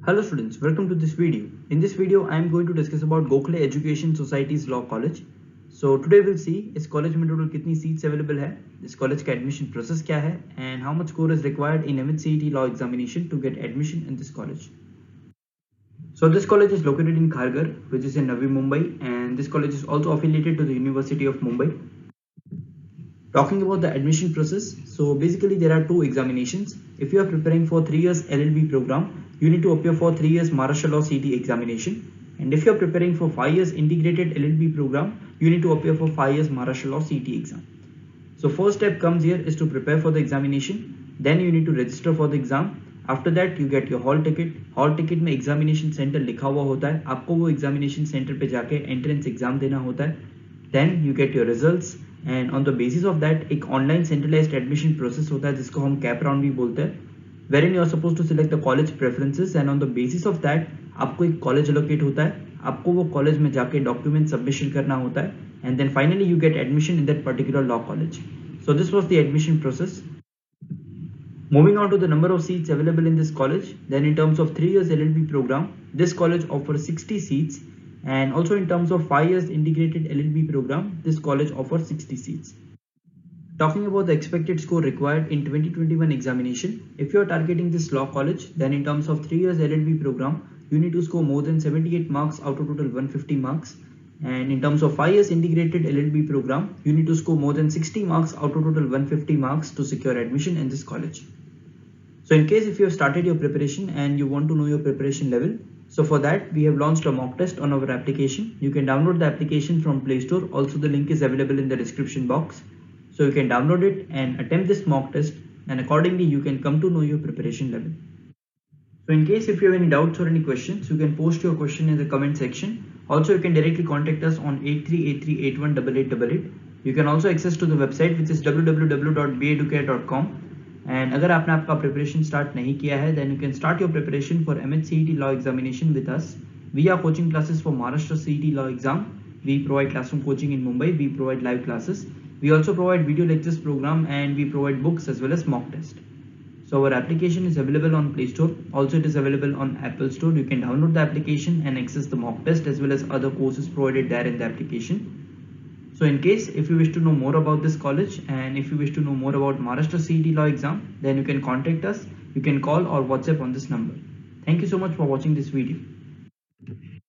Hello students, welcome to this video. In this video, I am going to discuss about Gokhale Education Society's Law College. So today we'll see इस college में total कितनी seats available है, इस college का admission process क्या है, and how much score is required in CET Law examination to get admission in this college. So this college is located in Kharghar, which is in Navi Mumbai, and this college is also affiliated to the University of Mumbai. Talking about the admission process, so basically there are two examinations. If you are preparing for 3 years LLB program, you need to appear for 3 years Maharashtra Law CET examination, and if you are preparing for 5 years integrated LLB program, you need to appear for 5 years Maharashtra Law CET exam. So first step comes here is to prepare for the examination, then you need to register for the exam. After that you get your hall ticket. Hall ticket में examination center लिखा हुआ होता है, आपको वो examination center पे जाके entrance exam देना होता है. Then you get your results, and on the basis of that एक online centralized admission process होता है जिसको हम cap round भी बोलते हैं, wherein you are supposed to select the college preferences, and on the basis of that आपको एक college allocate होता है, आपको वो college में जाके document submission करना होता है, and then finally you get admission in that particular law college. So this was the admission process. Moving on to the number of seats available in this college, then in terms of 3 years LLB program, this college offers 60 seats, and also in terms of 5 years integrated LLB program, this college offers 60 seats. Talking about the expected score required in 2021 examination, if you are targeting this law college, then in terms of 3 years LLB program, you need to score more than 78 marks out of total 150 marks. And in terms of 5 years integrated LLB program, you need to score more than 60 marks out of total 150 marks to secure admission in this college. So in case if you have started your preparation and you want to know your preparation level, so for that we have launched a mock test on our application. You can download the application from Play Store. Also the link is available in the description box. So you can download it and attempt this mock test, and accordingly you can come to know your preparation level. So in case if you have any doubts or any questions, you can post your question in the comment section. Also you can directly contact us on 8383818888. You can also access to the website which is www.beducare.com. And अगर आपने आपका preparation start नहीं किया है, then you can start your preparation for CET law examination with us. We are coaching classes for Maharashtra CET law exam. We provide classroom coaching in Mumbai. We provide live classes. We also provide video lectures program, and we provide books as well as mock test. So our application is available on Play Store. Also it is available on Apple Store. You can download the application and access the mock test as well as other courses provided there in the application. So in case if you wish to know more about this college, and if you wish to know more about Maharashtra CET law exam, then you can contact us. You can call or WhatsApp on this number. Thank you so much for watching this video.